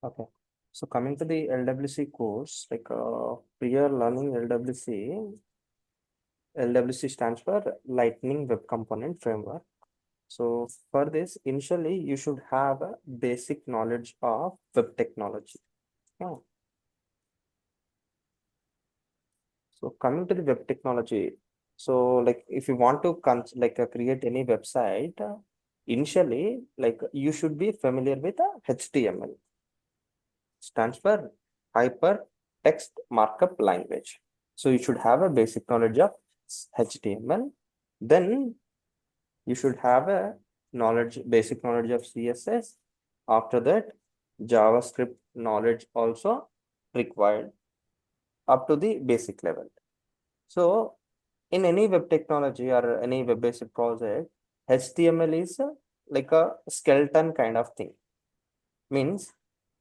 Okay. So coming to the LWC course, prior learning LWC stands for Lightning Web Component Framework. So for this, initially you should have a basic knowledge of web technology. Yeah. So coming to the web technology, so like if you want to create any website, initially you should be familiar with HTML. Stands for Hyper Text Markup Language. So you should have a basic knowledge of HTML. Then you should have a basic knowledge of CSS. After that, JavaScript knowledge also required up to the basic level. So in any web technology or any web-based project, HTML is like a skeleton kind of thing. Means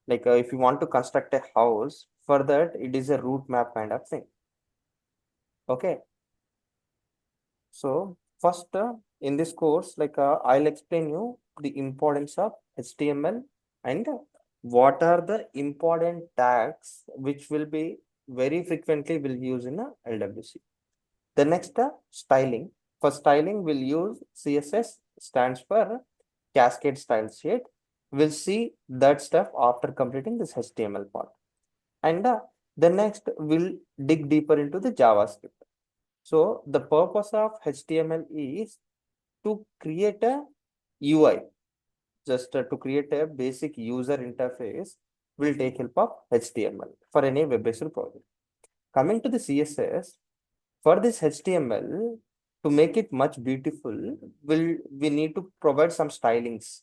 if you want to construct a house, for that it is a route map kind of thing. Okay. So first in this course, I'll explain you the importance of HTML and what are the important tags which will be very frequently will use in a LWC. The next styling. For styling, we'll use CSS, stands for Cascade Style Sheet. We'll see that stuff after completing this HTML part. And the next, we'll dig deeper into the JavaScript. So the purpose of HTML is to create a UI, just to create a basic user interface will take help of HTML for any web-based project. Coming to the CSS, for this HTML, to make it much beautiful, we need to provide some stylings.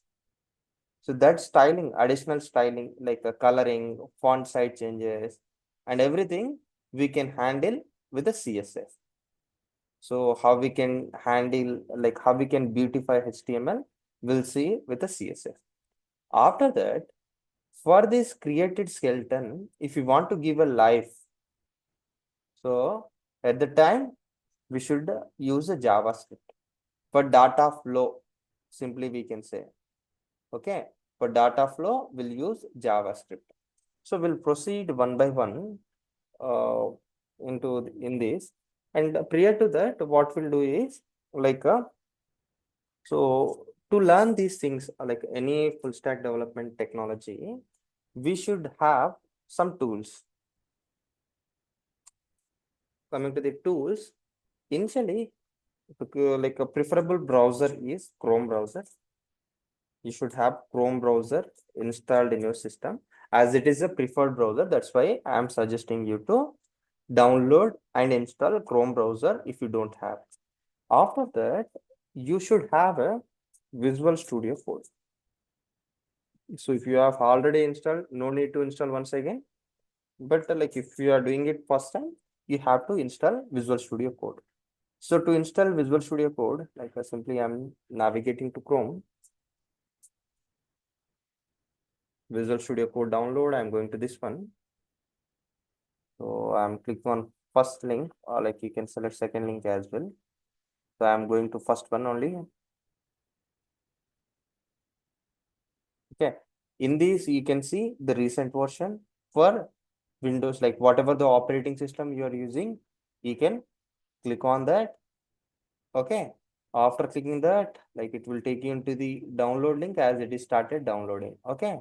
So that styling, additional styling like coloring, font size changes, and everything we can handle with the CSS. So how we can handle, how we can beautify HTML, we'll see with the CSS. After that, for this created skeleton, if you want to give a life, so at the time, we should use a JavaScript. For data flow, simply we can say, okay, for data flow, we'll use JavaScript. So we'll proceed one by one in this. And prior to that, what we'll do is so to learn these things, like any full stack development technology, we should have some tools. Coming to the tools, initially, like a preferable browser is Chrome browser. You should have Chrome browser installed in your system, as it is a preferred browser. That's why I am suggesting you to download and install Chrome browser if you don't have. After that, you should have a Visual Studio Code. So if you have already installed, no need to install once again. But like if you are doing it first time, you have to install Visual Studio Code. So to install Visual Studio Code, simply I'm navigating to Chrome. Visual Studio Code download, I'm going to this one. So I'm clicking on first link, or like you can select second link as well. So I'm going to first one only. Okay. In this, you can see the recent version for Windows, like whatever the operating system you are using, you can click on that. Okay. After clicking that, like it will take you into the download link as it is started downloading. Okay.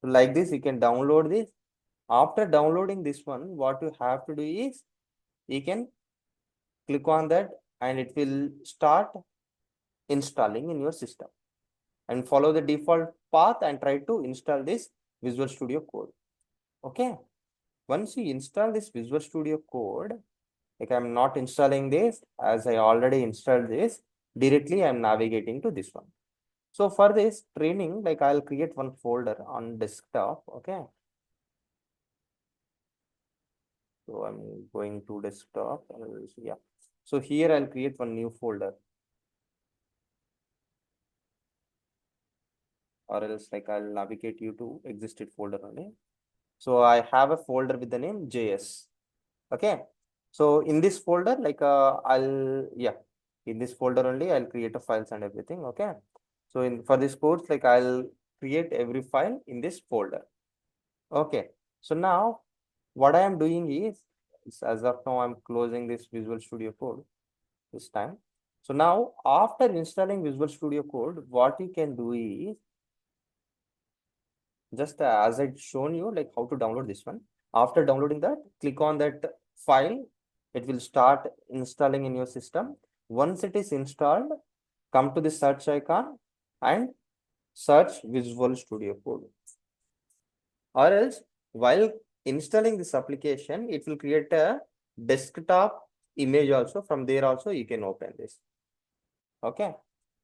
So like this, you can download this. After downloading this one, what you have to do is you can click on that and it will start installing in your system, and follow the default path and try to install this Visual Studio Code. Okay. Once you install this Visual Studio Code, like I'm not installing this as I already installed this, directly I'm navigating to this one. So for this training, like I'll create one folder on desktop. Okay. So I'm going to desktop. Yeah. So here I'll create one new folder, or else like I'll navigate you to existed folder only. So I have a folder with the name JS. Okay. So in this folder, in this folder only, I'll create a files and everything. Okay. So for this course, like I'll create every file in this folder. Okay, so now what I am doing is as of now I'm closing this Visual Studio Code this time. So now after installing Visual Studio Code, what you can do is just as I'd shown you like how to download this one. After downloading that, click on that file. It will start installing in your system. Once it is installed, come to the search icon and search Visual Studio Code. Or else, while installing this application, it will create a desktop image also. From there also, you can open this. Okay.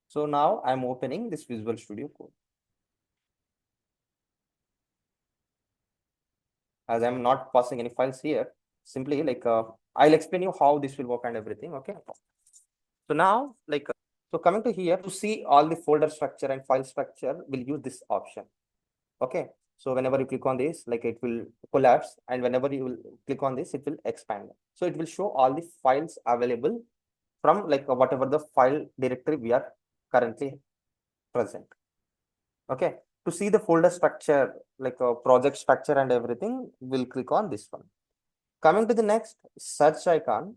So now I'm opening this Visual Studio Code. As I'm not passing any files here, simply like I'll explain you how this will work and everything. Okay. So now, so coming to here to see all the folder structure and file structure, we'll use this option. Okay. So whenever you click on this, like it will collapse, and whenever you will click on this, it will expand. So it will show all the files available from like whatever the file directory we are currently present. Okay. To see the folder structure, like a project structure and everything, we'll click on this one. Coming to the next search icon,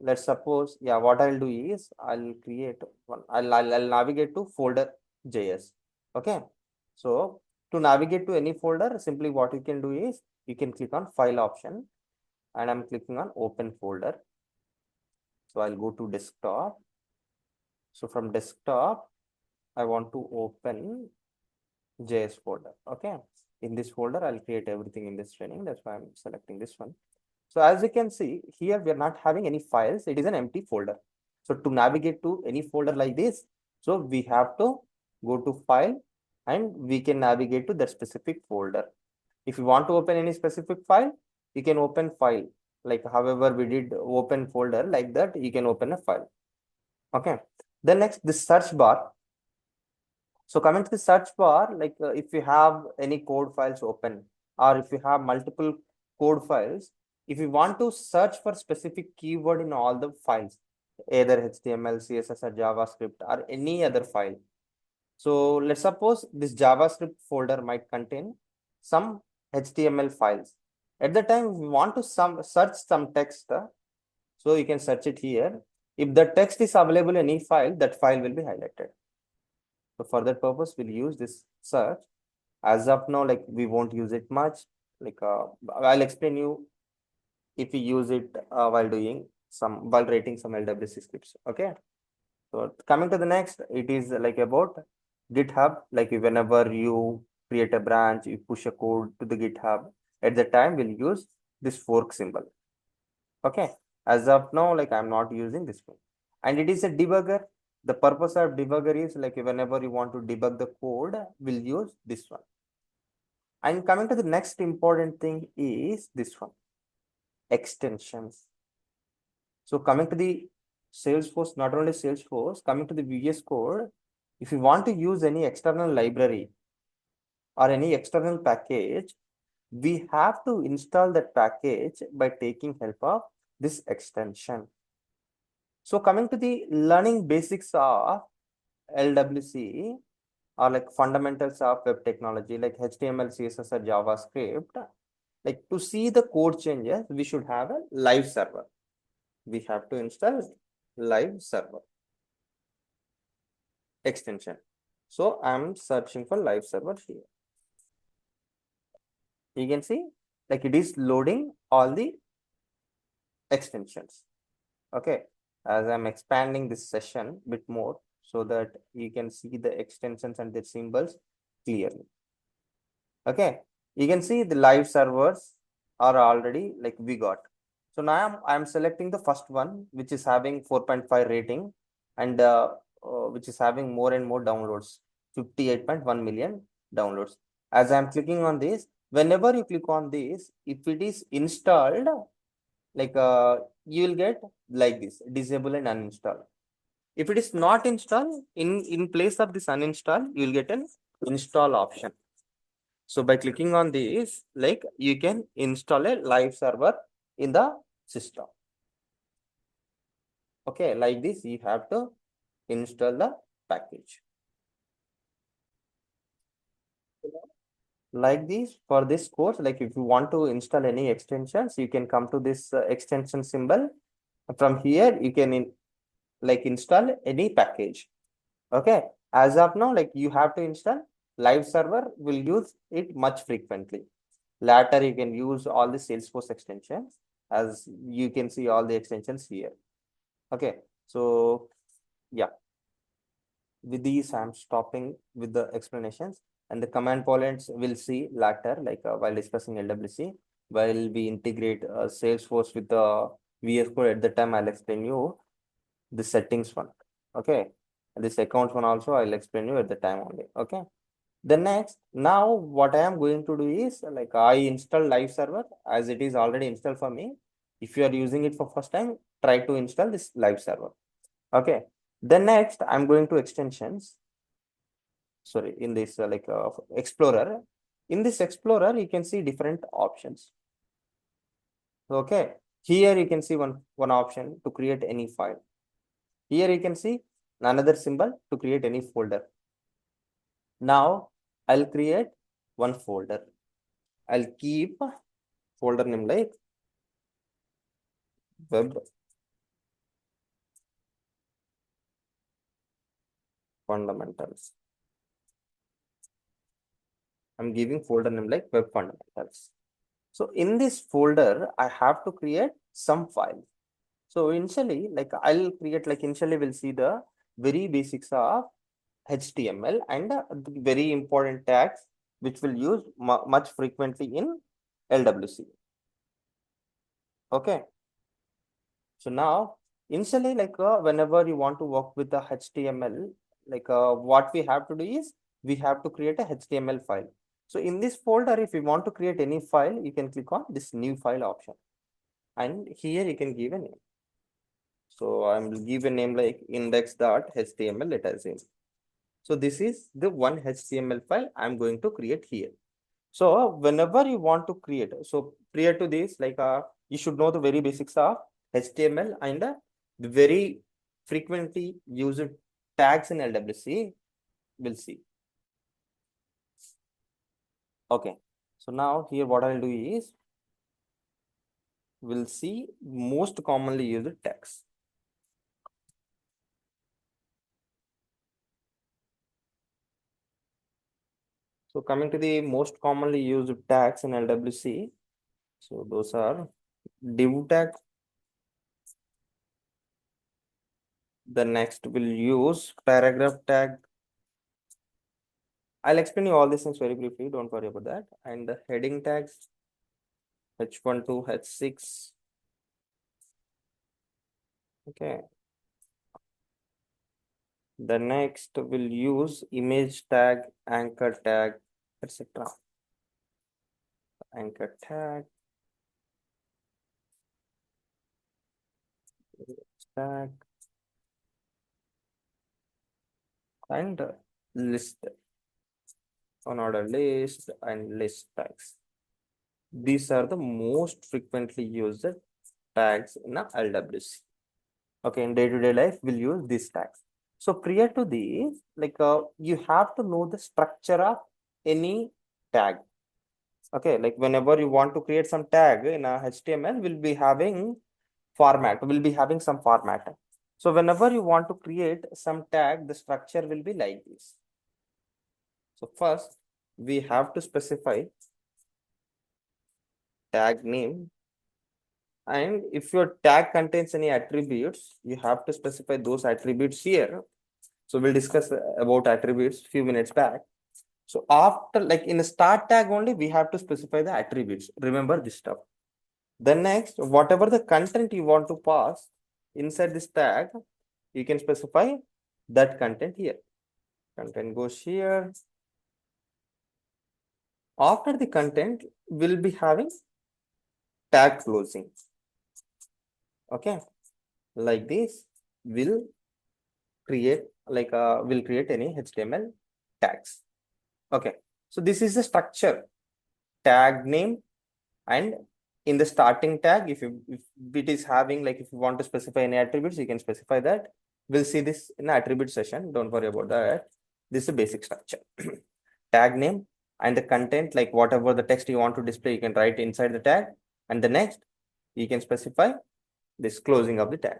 let's suppose, yeah, what I'll do is I'll create one. I'll navigate to folder JS. Okay. So to navigate to any folder, simply what you can do is you can click on file option, and I'm clicking on open folder. So I'll go to desktop. So from desktop, I want to open JS folder. Okay. In this folder, I'll create everything in this training. That's why I'm selecting this one. So as you can see here, we are not having any files. It is an empty folder. So to navigate to any folder like this, so we have to go to file and we can navigate to that specific folder. If you want to open any specific file, you can open file. Like however we did open folder like that, you can open a file. Okay. Then next, the search bar. So coming to the search bar, like if you have any code files open, or if you have multiple code files, if you want to search for specific keyword in all the files, either HTML, CSS, or JavaScript, or any other file. So let's suppose this JavaScript folder might contain some HTML files. At the time we want to search some text, so you can search it here. If the text is available in any file, that file will be highlighted. So for that purpose, we'll use this search. As of now, like we won't use it much. Like I'll explain you if we use it while writing some LWC scripts. Okay. So coming to the next, it is like about GitHub. Like whenever you create a branch, you push a code to the GitHub. At the time, we'll use this fork symbol. Okay. As of now, like I'm not using this one, and it is a debugger. The purpose of debugger is like whenever you want to debug the code, we'll use this one. And coming to the next important thing is this one, extensions. So coming to the Salesforce, not only Salesforce, coming to the VS Code, if you want to use any external library or any external package, we have to install that package by taking help of this extension. So coming to the learning basics of LWC, or like fundamentals of web technology, like HTML, CSS, or JavaScript, like to see the code changes, we should have a live server. We have to install live server extension. So I'm searching for live server here. You can see like it is loading all the extensions. Okay. As I'm expanding this session a bit more so that you can see the extensions and the symbols clearly. Okay. You can see the live servers are already like we got. So now I'm selecting the first one, which is having 4.5 rating and which is having more and more downloads, 58.1 million downloads. As I'm clicking on this, whenever you click on this, if it is installed, like you will get like this, disable and uninstall. If it is not installed, in place of this uninstall, you will get an install option. So by clicking on this, like you can install a live server in the system. Okay, like this, you have to install the package. like this for this course, like if you want to install any extensions, you can come to this extension symbol. From here, you can like install any package. Okay. As of now, like you have to install live server, will use it much frequently. Later, you can use all the Salesforce extensions, as you can see all the extensions here. Okay. So yeah, with these, I'm stopping with the explanations, and the command points we'll see later, like while discussing LWC, while we integrate Salesforce with the VS Code. At the time, I'll explain you the settings one. Okay. And this accounts one also, I'll explain you at the time only. Okay. The next, now what I am going to do is, like I install live server as it is already installed for me. If you are using it for first time, try to install this live server. Okay. Then next, I'm going to extensions. Sorry, in this Explorer. In this Explorer, you can see different options. Okay. Here you can see one option to create any file. Here you can see another symbol to create any folder. Now I'll create one folder. I'll keep folder name like web fundamentals. I'm giving folder name like web fundamentals. So in this folder, I have to create some file. So initially, like I'll create, like initially we'll see the very basics of HTML and the very important tags which we'll use much frequently in LWC. Okay. So now initially, like whenever you want to work with the HTML, like what we have to do is we have to create a HTML file. So in this folder, if you want to create any file, you can click on this new file option. And here you can give a name. So I will give a name like index.html, let us say. So this is the one HTML file I'm going to create here. So whenever you want to create, so prior to this, like you should know the very basics of HTML and the very frequently used tags in LWC. We'll see. Okay. So now here what I'll do is we'll see most commonly used tags. So coming to the most commonly used tags in LWC. So those are div tag. The next we'll use paragraph tag. I'll explain you all these things very briefly. Don't worry about that. And the heading tags H1 to H6. Okay. The next we'll use image tag, anchor tag, etc. Anchor tag, tag, and list, unordered list, and list tags. These are the most frequently used tags in a LWC. Okay, in day-to-day life, we'll use these tags. So prior to this, like you have to know the structure of any tag. Okay, like whenever you want to create some tag in a HTML, we'll be having format, we'll be having some format. So whenever you want to create some tag, the structure will be like this. So first, we have to specify tag name. And if your tag contains any attributes, you have to specify those attributes here. So we'll discuss about attributes few minutes back. So after, like in the start tag only, we have to specify the attributes. Remember this stuff. Then next, whatever the content you want to pass inside this tag, you can specify that content here. Content goes here. After the content, we'll be having tag closing. Okay, like this, we'll create we'll create any HTML tags. Okay, so this is the structure. Tag name, and in the starting tag, if it is having, like if you want to specify any attributes, you can specify that. We'll see this in the attribute session. Don't worry about that. This is a basic structure. Tag name, and the content, like whatever the text you want to display, you can write inside the tag, and the next you can specify this closing of the tag.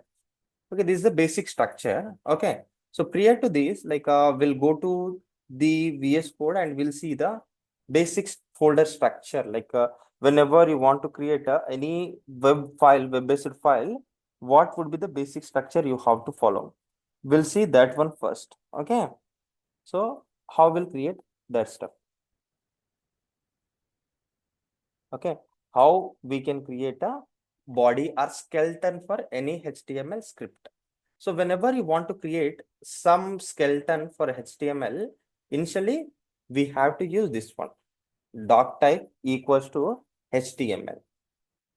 Okay, this is the basic structure. Okay, so prior to this, like we'll go to the VS Code and we'll see the basic folder structure. Like whenever you want to create any web-based file, what would be the basic structure you have to follow? We'll see that one first. Okay, so how we'll create that stuff? Okay, how we can create a body or skeleton for any HTML script. So whenever you want to create some skeleton for HTML, initially we have to use this one, doc type equals to HTML.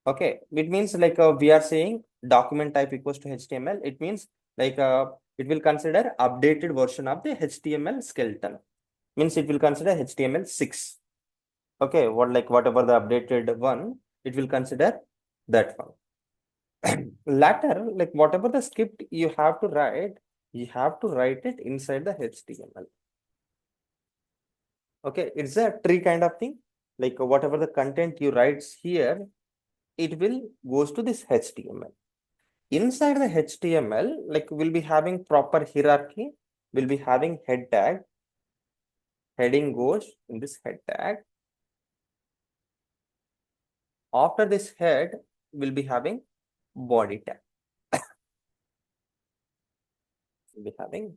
Okay, it means like we are saying document type equals to HTML. It means like it will consider updated version of the HTML skeleton. Means it will consider HTML6. Okay, whatever the updated one, it will consider that one. Later, like whatever the script you have to write, you have to write it inside the HTML. Okay, it's a tree kind of thing. Like whatever the content you write here, it will goes to this HTML. Inside the HTML, like we'll be having proper hierarchy. We'll be having head tag. Heading goes in this head tag. After this head, we'll be having body tag. We'll be having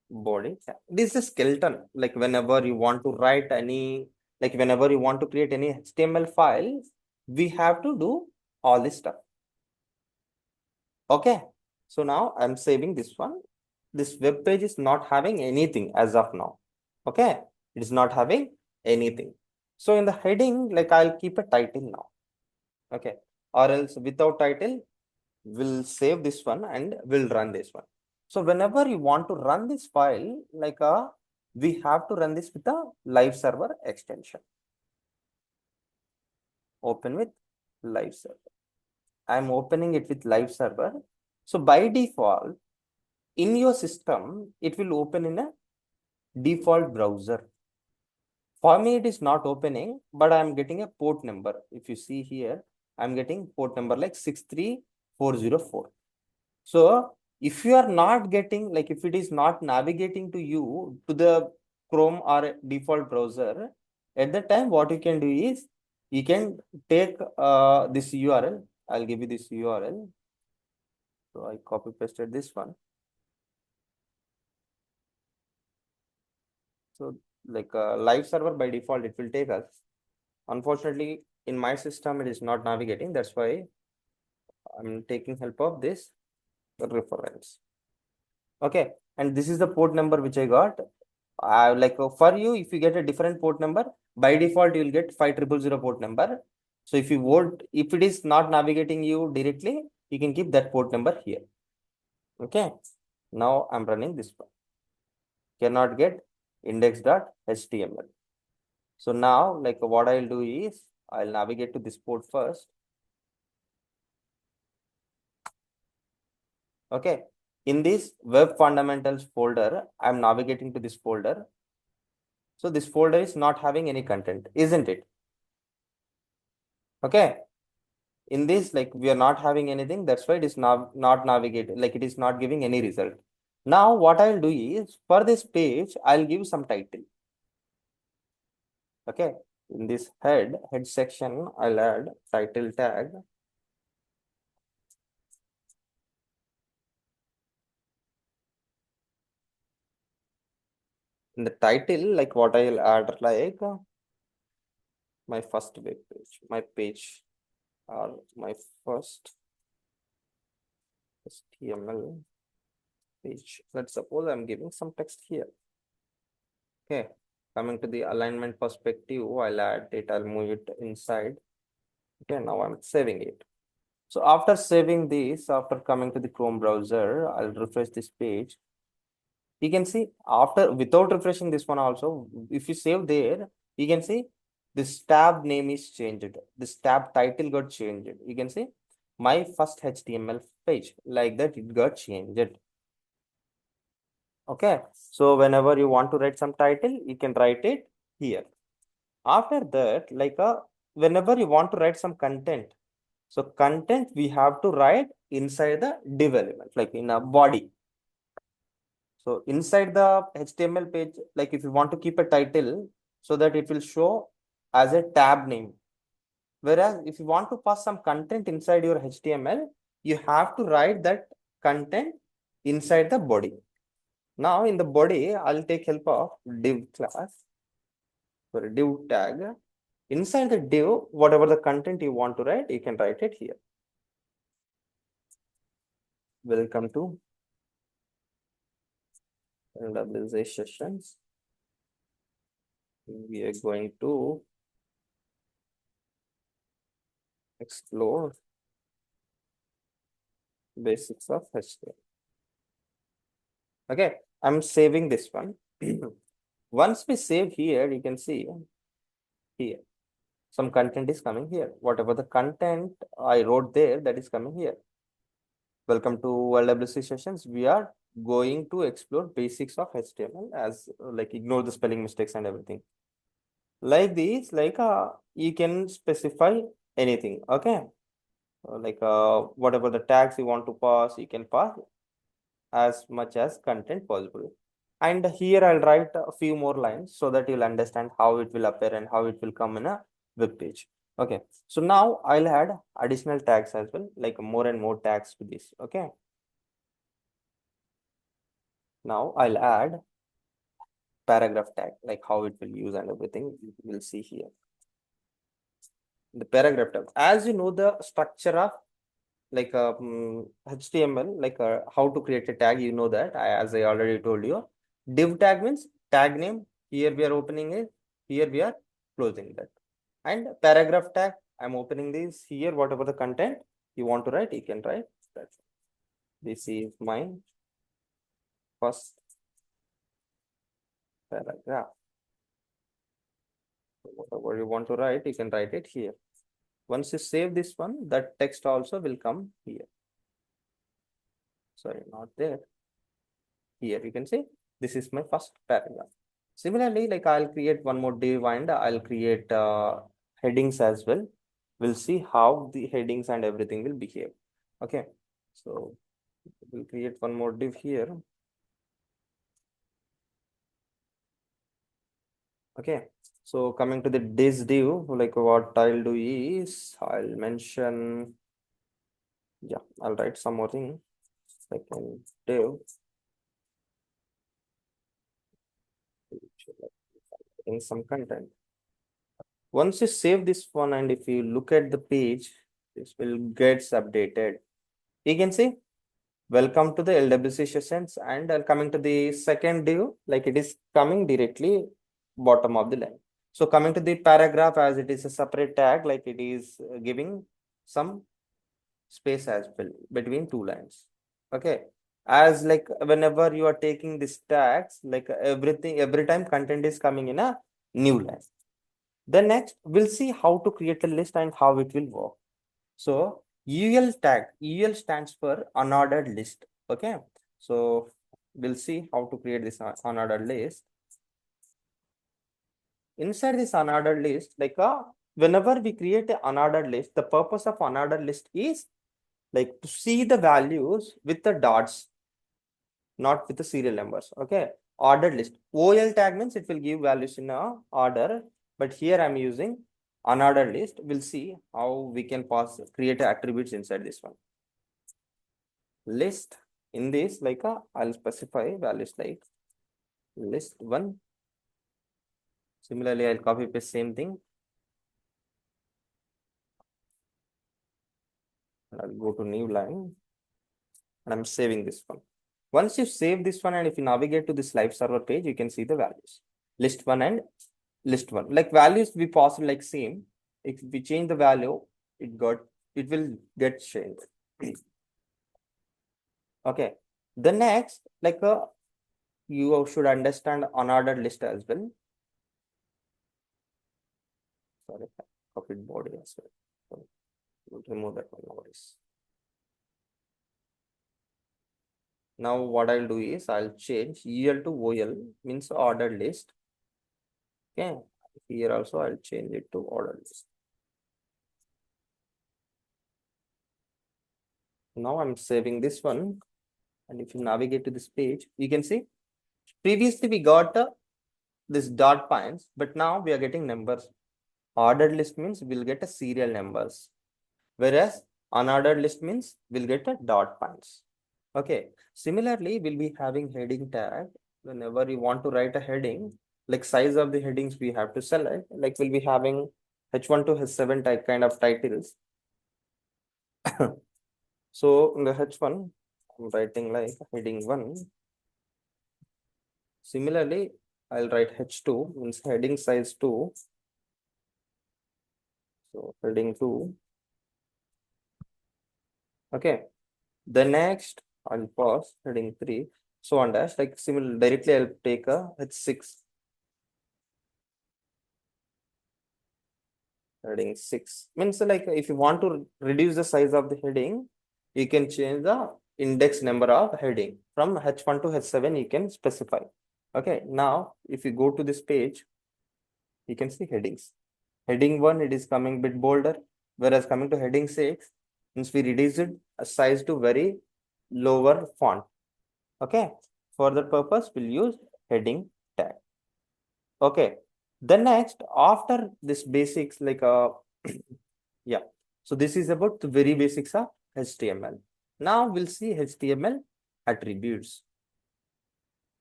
body tag. This is a skeleton. Like whenever you want to write any, like whenever you want to create any HTML file, we have to do all this stuff. Okay. So now I'm saving this one. This web page is not having anything as of now. Okay. It is not having anything. So in the heading, like I'll keep a title now. Okay. Or else without title, we'll save this one and we'll run this one. So whenever you want to run this file, like we have to run this with a live server extension. Open with live server. I'm opening it with live server. So by default, in your system, it will open in a default browser. For me, it is not opening, but I'm getting a port number. If you see here, I'm getting port number like 63404. So if you are not getting, like if it is not navigating to you to the Chrome or default browser, at the time what you can do is you can take this URL. I'll give you this URL. So I copy pasted this one. So like live server by default, it will take us. Unfortunately, in my system, it is not navigating. That's why I'm taking help of this reference. Okay, and this is the port number which I got. Like for you, if you get a different port number, by default you will get 5000 port number. So if you want, if it is not navigating you directly, you can keep that port number here. Okay, now I'm running this one. Cannot get index.html. So now, like what I'll do is I'll navigate to this port first. Okay, in this web fundamentals folder, I'm navigating to this folder. So this folder is not having any content, isn't it? Okay, in this, like we are not having anything. That's why it is not navigated, like it is not giving any result. Now what I'll do is for this page, I'll give some title. Okay, in this head section, I'll add title tag. In the title, like what I'll add, like my first web page, my page, or my first HTML page. Let's suppose I'm giving some text here. Okay, coming to the alignment perspective, I'll add it, I'll move it inside. Okay, now I'm saving it. So after saving this, after coming to the Chrome browser, I'll refresh this page. You can see after, without refreshing this one also, if you save there, you can see this tab name is changed. This tab title got changed. You can see my first HTML page, like that it got changed. Okay, so whenever you want to write some title, you can write it here. After that, whenever you want to write some content, so content we have to write inside the div element, like in a body. So inside the HTML page, like if you want to keep a title, so that it will show as a tab name. Whereas if you want to pass some content inside your HTML, you have to write that content inside the body. Now in the body, I'll take help of div class, sorry, div tag. Inside the div, whatever the content you want to write, you can write it here. Welcome to LWC sessions. We are going to explore basics of HTML. Okay, I'm saving this one. Once we save here, you can see here some content is coming here. Whatever the content I wrote there, that is coming here. Welcome to LWC sessions. We are going to explore basics of HTML as like ignore the spelling mistakes and everything. Like this, you can specify anything. Okay, whatever the tags you want to pass, you can pass as much as content possible. And here I'll write a few more lines so that you'll understand how it will appear and how it will come in a web page. Okay, so now I'll add additional tags as well, like more and more tags to this. Okay, now I'll add paragraph tag, like how it will use and everything we'll see here. The paragraph tag, as you know, the structure of HTML, how to create a tag, you know that as I already told you. Div tag means tag name. Here we are opening it. Here we are closing that. And paragraph tag, I'm opening this here. Whatever the content you want to write, you can write. This is my first paragraph. Whatever you want to write, you can write it here. Once you save this one, that text also will come here. Sorry, not there. Here you can see this is my first paragraph. Similarly, like I'll create one more div and I'll create headings as well. We'll see how the headings and everything will behave. Okay, so we'll create one more div here. Okay, so coming to the this div, like what I'll do is I'll mention, yeah, I'll write some more thing like in div. In some content. Once you save this one and if you look at the page, this will gets updated. You can see welcome to the LWC sessions and coming to the second div, like it is coming directly bottom of the line. So coming to the paragraph, as it is a separate tag, like it is giving some space as well between two lines. Okay, as like whenever you are taking these tags, like everything, every time content is coming in a new line. Then next, we'll see how to create a list and how it will work. So UL tag, UL stands for unordered list. Okay, so we'll see how to create this unordered list. Inside this unordered list, whenever we create an unordered list, the purpose of unordered list is like to see the values with the dots, not with the serial numbers. Okay, ordered list. OL tag means it will give values in a order, but here I'm using unordered list. We'll see how we can create attributes inside this one. List in this, I'll specify values like list1. Similarly, I'll copy paste same thing. And I'll go to new line and I'm saving this one. Once you save this one and if you navigate to this live server page, you can see the values. List1 and list1. Like values we pass like same. If we change the value, it will get changed. Okay. The next, you should understand unordered list as well. Sorry, I copied body as well. So we'll remove that one nowadays. Now what I'll do is I'll change EL to OL, means ordered list. Okay, Here also I'll change it to ordered list. Now I'm saving this one. And if you navigate to this page, you can see previously we got this dot points, but now we are getting numbers. Ordered list means we'll get a serial numbers, whereas unordered list means we'll get a dot points. Okay. Similarly, we'll be having heading tag. Whenever you want to write a heading, like size of the headings we have to select, like we'll be having H1 to H7 type kind of titles. So in the H1, I'm writing like heading 1. Similarly, I'll write H2 means heading size 2. So heading 2. Okay. The next I'll pause heading 3. So on dash like similar directly I'll take a H6. Heading 6 means like if you want to reduce the size of the heading, you can change the index number of heading from H1 to H7 you can specify. Okay, now if you go to this page, you can see headings. Heading 1 it is coming bit bolder, whereas coming to heading 6 means we reduce it a size to very lower font. Okay, for that purpose we'll use heading tag. Okay, then next after this basics like yeah, so this is about the very basics of HTML. Now we'll see HTML attributes.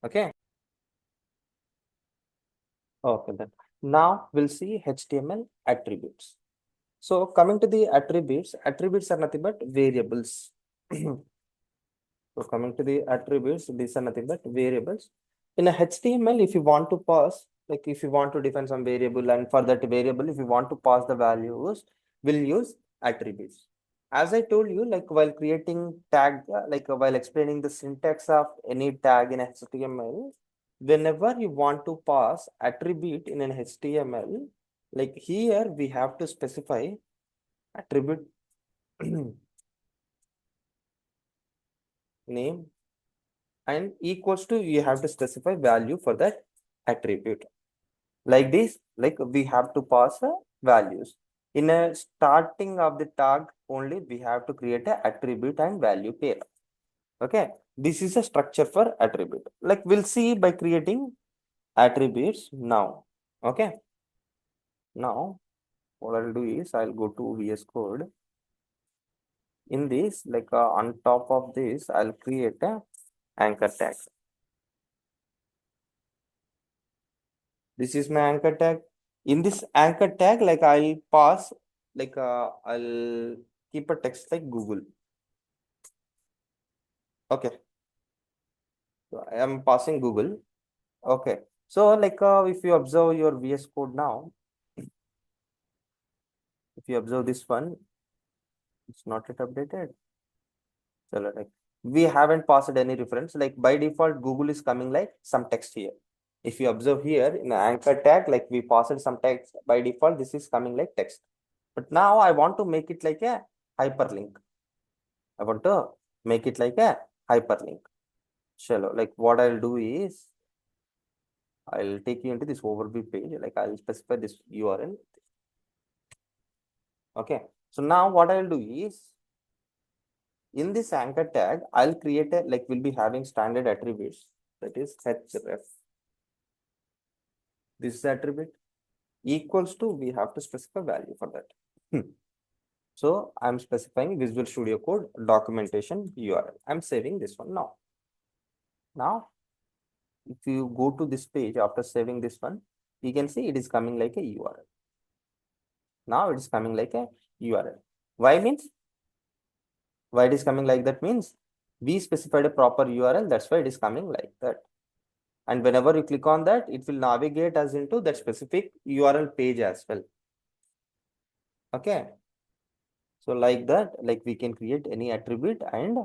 Okay, okay, then now we'll see HTML attributes. So coming to the attributes, attributes are nothing but variables. So coming to the attributes, these are nothing but variables. In a HTML, if you want to pass, like if you want to define some variable, and for that variable, if you want to pass the values, we'll use attributes. As I told you, like while creating tag, while explaining the syntax of any tag in HTML, whenever you want to pass attribute in an HTML, like here we have to specify attribute name and equals to you have to specify value for that attribute. Like this, like we have to pass values. In a starting of the tag only, we have to create a attribute and value pair. Okay, this is a structure for attribute. Like we'll see by creating attributes now. Okay, now what I'll do is I'll go to VS Code. In this, like on top of this, I'll create a anchor tag. This is my anchor tag. In this anchor tag, like I'll pass, I'll keep a text like Google. Okay. So I am passing Google. Okay. So if you observe your VS Code now, if you observe this one, it's not yet updated. So like we haven't passed any reference. Like by default, Google is coming like some text here. If you observe here in the anchor tag, like we passed some text by default, this is coming like text. But now I want to make it like a hyperlink. I want to make it like a hyperlink. Shallow. Like what I'll do is I'll take you into this overview page. Like I'll specify this URL. Okay. So now what I'll do is in this anchor tag, I'll create a like we'll be having standard attributes. That is href. This is attribute equals to we have to specify value for that. So I'm specifying Visual Studio Code documentation URL. I'm saving this one now. Now if you go to this page after saving this one, you can see it is coming like a URL. Now it is coming like a URL. Why means? Why it is coming like that means we specified a proper URL. That's why it is coming like that. And whenever you click on that, it will navigate us into that specific URL page as well. Okay. So like that, like we can create any attribute and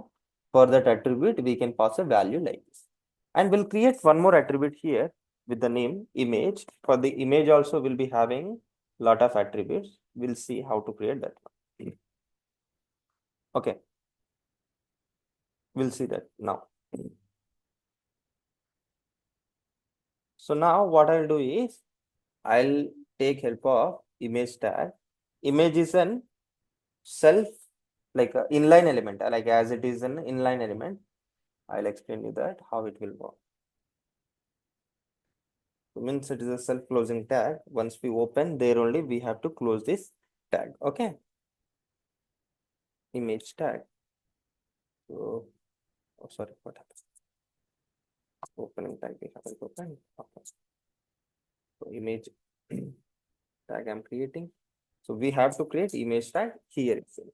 for that attribute, we can pass a value like this. And we'll create one more attribute here with the name image. For the image also, we'll be having a lot of attributes. We'll see how to create that. Okay. We'll see that now. So now what I'll do is I'll take help of image tag. Image is an self like a inline element, like as it is an inline element. I'll explain you that how it will work. So means it is a self-closing tag. Once we open there only we have to close this tag. Okay. Image tag. So oh, sorry, what happened? Opening tag we haven't opened. Okay. So image tag I'm creating. So we have to create image tag here itself.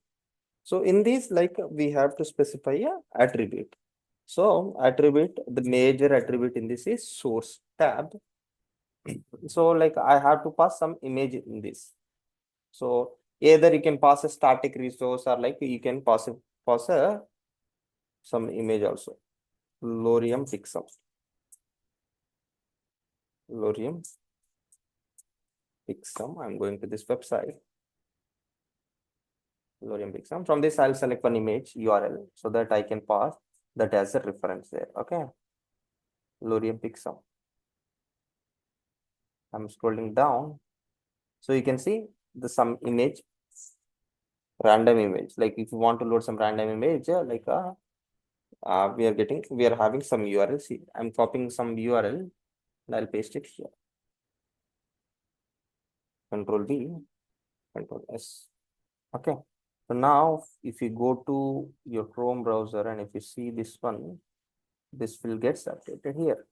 So in this, like we have to specify a attribute. So attribute, the major attribute in this is source tab. So like I have to pass some image in this. So either you can pass a static resource or like you can pass a some image also. Lorium pixel. Lorium pixel. I'm going to this website. Lorium pixel. From this, I'll select one image URL so that I can pass that as a reference there. Okay. Lorium pixel. I'm scrolling down. So you can see the some image, random image. Like if you want to load some random image, like we are having some URL. See, I'm copying some URL and I'll paste it here. Control V, Control S. Okay. So now if you go to your Chrome browser and if you see this one, this will get updated here.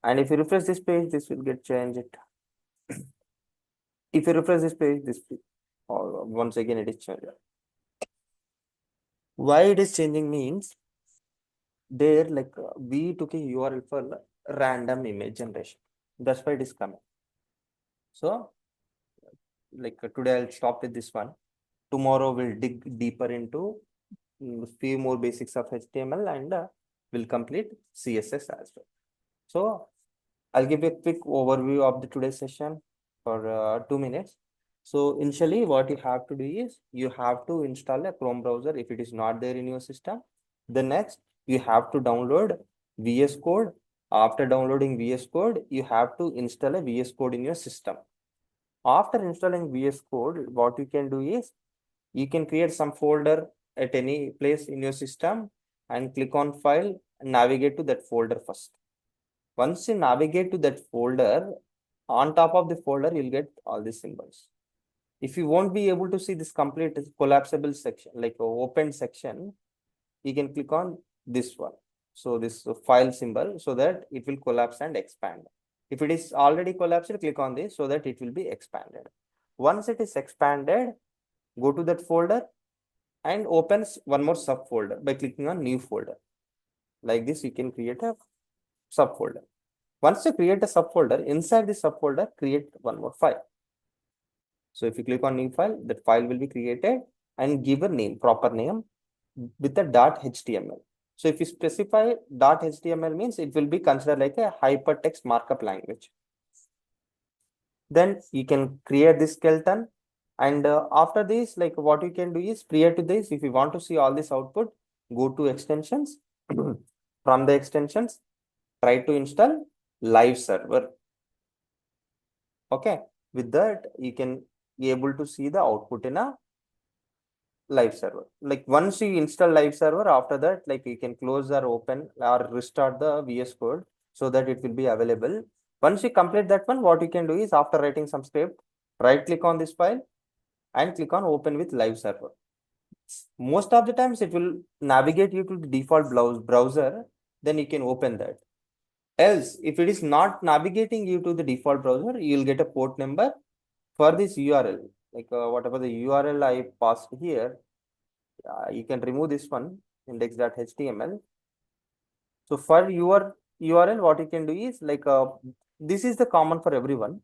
And if you refresh this page, this will get changed. If you refresh this page, this once again it is changed. Why it is changing means there like we took a URL for random image generation. That's why it is coming. So like today I'll stop with this one. Tomorrow we'll dig deeper into few more basics of HTML and we'll complete CSS as well. So I'll give you a quick overview of the today's session for 2 minutes. So initially what you have to do is you have to install a Chrome browser if it is not there in your system. The next you have to download VS Code. After downloading VS Code, you have to install a VS Code in your system. After installing VS Code, what you can do is you can create some folder at any place in your system and click on file and navigate to that folder first. Once you navigate to that folder, on top of the folder, you'll get all these symbols. If you won't be able to see this complete collapsible section, like open section, you can click on this one. So this file symbol so that it will collapse and expand. If it is already collapsed, click on this so that it will be expanded. Once it is expanded, go to that folder and opens one more subfolder by clicking on new folder. Like this, you can create a subfolder. Once you create a subfolder, inside the subfolder, create one more file. So if you click on new file, that file will be created and give a name, proper name with a .html. So if you specify .html means it will be considered like a hypertext markup language. Then you can create this skeleton. And after this, like what you can do is prior to this, if you want to see all this output, go to extensions. From the extensions, try to install live server. Okay. With that, you can be able to see the output in a live server. Like once you install live server, after that, like you can close or open or restart the VS Code so that it will be available. Once you complete that one, what you can do is after writing some script, right click on this file and click on open with live server. Most of the times it will navigate you to the default browser, then you can open that. Else, if it is not navigating you to the default browser, you will get a port number for this URL. Like whatever the URL I passed here, you can remove this one, index.html. So for your URL, what you can do is like this is the common for everyone.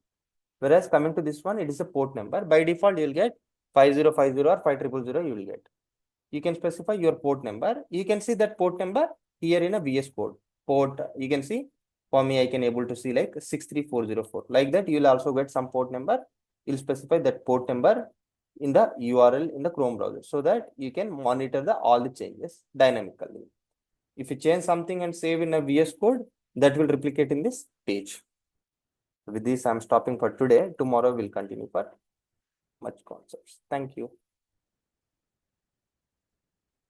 Whereas coming to this one, it is a port number. By default, you will get 5050 or 5000 you will get. You can specify your port number. You can see that port number here in a VS Code. Port, you can see, for me, I can able to see like 63404. Like that, you will also get some port number. You'll specify that port number in the URL in the Chrome browser so that you can monitor all the changes dynamically. If you change something and save in a VS Code, that will replicate in this page. With this, I'm stopping for today. Tomorrow we'll continue for much concepts. Thank you.